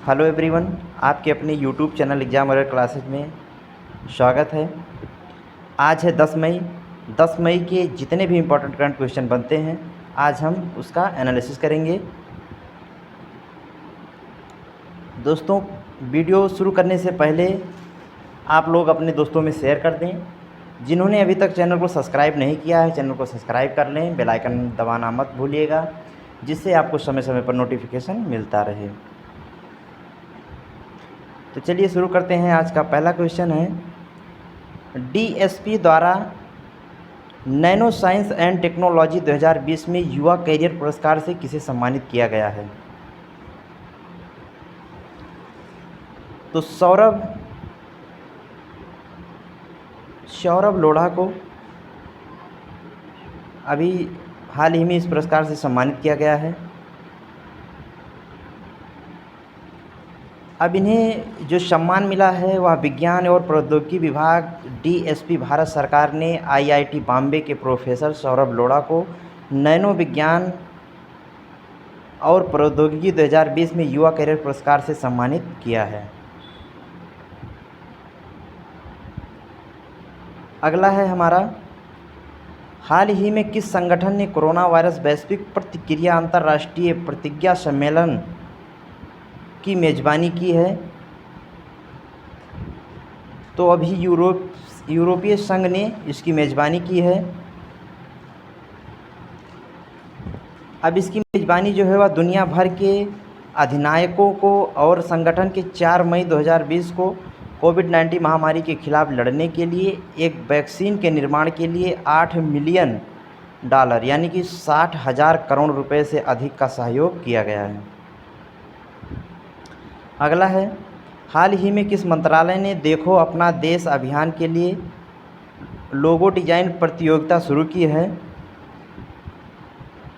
Hello everyone, आपके अपने YouTube channel exam warrior classes में स्वागत है। आज है 10 मई। 10 मई के जितने भी इम्पोर्टेंट करंट क्वेश्चन बनते हैं आज हम उसका एनालिसिस करेंगे। दोस्तों, वीडियो शुरू करने से पहले आप लोग अपने दोस्तों में शेयर कर दें। जिन्होंने अभी तक चैनल को सब्सक्राइब नहीं किया है, चैनल को सब्सक्राइब कर लें, बेल आइकन दबाना मत भूलिएगा, जिससे आपको समय समय पर नोटिफिकेशन मिलता रहे। तो चलिए शुरू करते हैं। आज का पहला क्वेश्चन है, डीएसपी द्वारा नैनो साइंस एंड टेक्नोलॉजी 2020 में युवा कैरियर पुरस्कार से किसे सम्मानित किया गया है? तो सौरभ लोढ़ा को अभी हाल ही में इस पुरस्कार से सम्मानित किया गया है। अब इन्हें जो सम्मान मिला है वह विज्ञान और प्रौद्योगिकी विभाग डीएसपी भारत सरकार ने आईआईटी बॉम्बे के प्रोफेसर सौरभ लोढ़ा को नैनो विज्ञान और प्रौद्योगिकी 2020 में युवा कैरियर पुरस्कार से सम्मानित किया है। अगला है हमारा, हाल ही में किस संगठन ने कोरोना वायरस वैश्विक प्रतिक्रिया अंतर्राष्ट्रीय प्रतिज्ञा सम्मेलन की मेज़बानी की है? तो अभी यूरोपीय संघ ने इसकी मेज़बानी की है। अब इसकी मेज़बानी जो है वह दुनिया भर के अधिनायकों को और संगठन के 4 मई 2020 को कोविड-19 महामारी के खिलाफ लड़ने के लिए एक वैक्सीन के निर्माण के लिए $8 मिलियन यानी कि 60,000 करोड़ रुपए से अधिक का सहयोग किया गया है। अगला है, हाल ही में किस मंत्रालय ने देखो अपना देश अभियान के लिए लोगो डिज़ाइन प्रतियोगिता शुरू की है?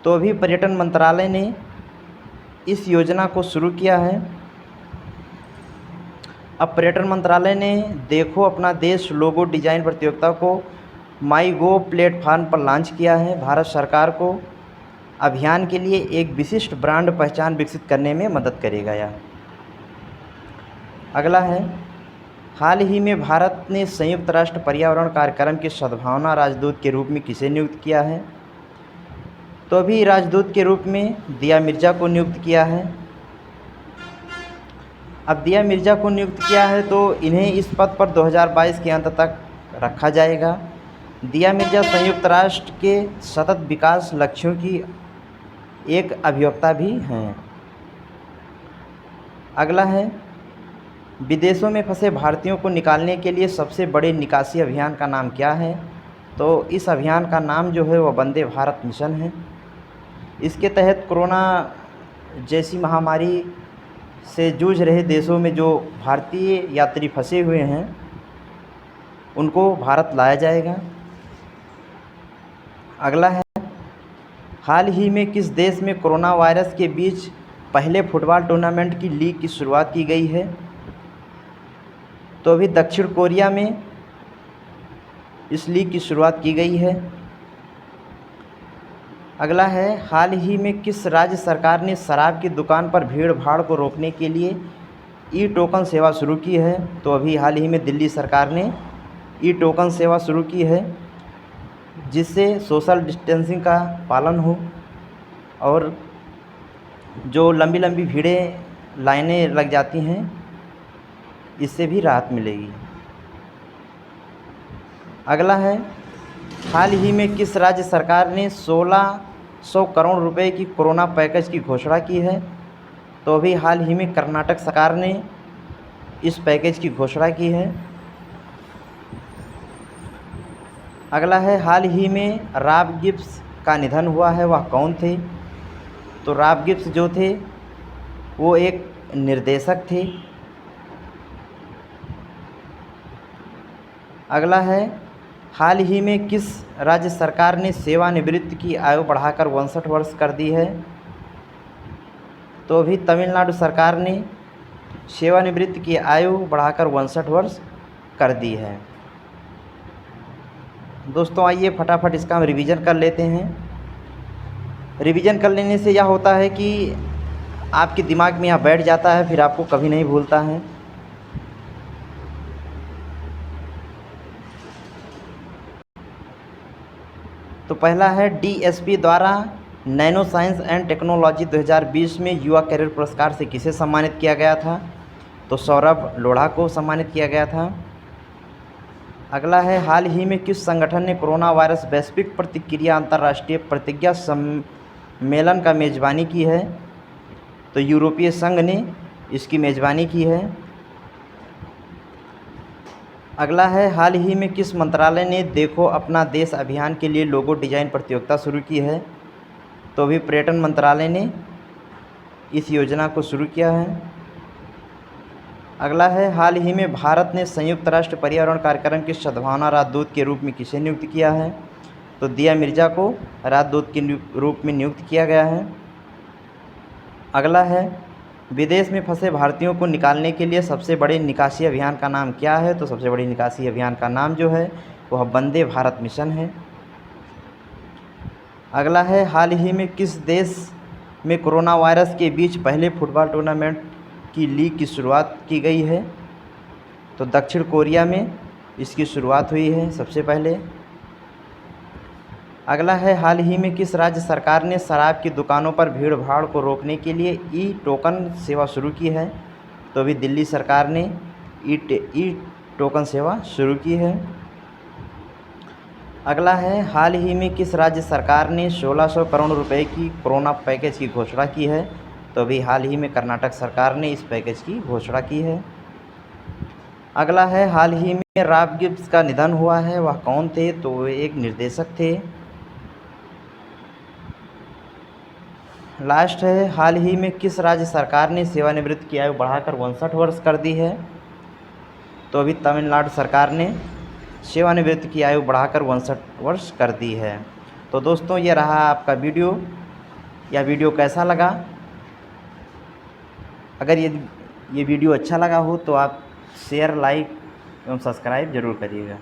तो अभी पर्यटन मंत्रालय ने इस योजना को शुरू किया है। अब पर्यटन मंत्रालय ने देखो अपना देश लोगो डिज़ाइन प्रतियोगिता को माईगोव प्लेटफॉर्म पर लॉन्च किया है। भारत सरकार को अभियान के लिए एक विशिष्ट ब्रांड पहचान विकसित करने में मदद करेगा यह। अगला है, हाल ही में भारत ने संयुक्त राष्ट्र पर्यावरण कार्यक्रम के सद्भावना राजदूत के रूप में किसे नियुक्त किया है? तो अभी राजदूत के रूप में दिया मिर्ज़ा को नियुक्त किया है। अब दिया मिर्ज़ा को नियुक्त किया है तो इन्हें इस पद पर 2022 के अंत तक रखा जाएगा। दिया मिर्ज़ा संयुक्त राष्ट्र के सतत विकास लक्ष्यों की एक अभिवक्ता भी हैं। अगला है, विदेशों में फंसे भारतीयों को निकालने के लिए सबसे बड़े निकासी अभियान का नाम क्या है? तो इस अभियान का नाम जो है वह वंदे भारत मिशन है। इसके तहत कोरोना जैसी महामारी से जूझ रहे देशों में जो भारतीय यात्री फंसे हुए हैं उनको भारत लाया जाएगा। अगला है, हाल ही में किस देश में कोरोना वायरस के बीच पहले फुटबॉल टूर्नामेंट की लीग की शुरुआत की गई है? तो अभी दक्षिण कोरिया में इस लीग की शुरुआत की गई है। अगला है, हाल ही में किस राज्य सरकार ने शराब की दुकान पर भीड़ भाड़ को रोकने के लिए ई टोकन सेवा शुरू की है? तो अभी हाल ही में दिल्ली सरकार ने ई टोकन सेवा शुरू की है, जिससे सोशल डिस्टेंसिंग का पालन हो और जो लंबी लंबी भीड़ें लाइनें लग जाती हैं इससे भी राहत मिलेगी। अगला है, हाल ही में किस राज्य सरकार ने 1600 करोड़ रुपए की कोरोना पैकेज की घोषणा की है? तो अभी हाल ही में कर्नाटक सरकार ने इस पैकेज की घोषणा की है। अगला है, हाल ही में रॉब गिब्स का निधन हुआ है, वह कौन थे? तो रॉब गिब्स जो थे वो एक निर्देशक थे। अगला है, हाल ही में किस राज्य सरकार ने सेवानिवृत्ति की आयु बढ़ाकर 62 वर्ष कर दी है? तो अभी तमिलनाडु सरकार ने सेवानिवृत्ति की आयु बढ़ाकर 62 वर्ष कर दी है। दोस्तों, आइए फटाफट इसका हम रिवीजन कर लेते हैं। रिवीजन कर लेने से यह होता है कि आपके दिमाग में यहाँ बैठ जाता है, फिर आपको कभी नहीं भूलता है। तो पहला है DSP द्वारा नैनो साइंस एंड टेक्नोलॉजी 2020 में युवा कैरियर पुरस्कार से किसे सम्मानित किया गया था? तो सौरभ लोढ़ा को सम्मानित किया गया था। अगला है, हाल ही में किस संगठन ने कोरोना वायरस वैश्विक प्रतिक्रिया अंतर्राष्ट्रीय प्रतिज्ञा सम्मेलन का मेज़बानी की है? तो यूरोपीय संघ ने इसकी मेज़बानी की है। अगला है, हाल ही में किस मंत्रालय ने देखो अपना देश अभियान के लिए लोगो डिज़ाइन प्रतियोगिता शुरू की है? तो अभी पर्यटन मंत्रालय ने इस योजना को शुरू किया है। अगला है, हाल ही में भारत ने संयुक्त राष्ट्र पर्यावरण कार्यक्रम के सद्भावना राजदूत के रूप में किसे नियुक्त किया है? तो दिया मिर्जा को राजदूत के रूप में नियुक्त किया गया है। अगला है, विदेश में फंसे भारतीयों को निकालने के लिए सबसे बड़े निकासी अभियान का नाम क्या है? तो सबसे बड़े निकासी अभियान का नाम जो है वह वंदे भारत मिशन है। अगला है, हाल ही में किस देश में कोरोना वायरस के बीच पहले फुटबॉल टूर्नामेंट की लीग की शुरुआत की गई है? तो दक्षिण कोरिया में इसकी शुरुआत हुई है सबसे पहले। अगला है, हाल ही में किस राज्य सरकार ने शराब की दुकानों पर भीड़ भाड़ को रोकने के लिए ई टोकन सेवा शुरू की है? तो अभी दिल्ली सरकार ने ई टोकन सेवा शुरू की है। अगला है, हाल ही में किस राज्य सरकार ने 1600 करोड़ रुपए की कोरोना पैकेज की घोषणा की है? तो अभी हाल ही में कर्नाटक सरकार ने इस पैकेज की घोषणा की है। अगला है, हाल ही में रॉब गिब्स का निधन हुआ है, वह कौन थे? तो वे एक निर्देशक थे। लास्ट है, हाल ही में किस राज्य सरकार ने सेवानिवृत्ति की आयु बढ़ाकर 59 वर्ष कर दी है? तो अभी तमिलनाडु सरकार ने सेवानिवृत्ति की आयु बढ़ाकर 59 वर्ष कर दी है। तो दोस्तों, ये रहा आपका वीडियो। यह वीडियो कैसा लगा? अगर ये वीडियो अच्छा लगा हो तो आप शेयर, लाइक एवं सब्सक्राइब ज़रूर करिएगा।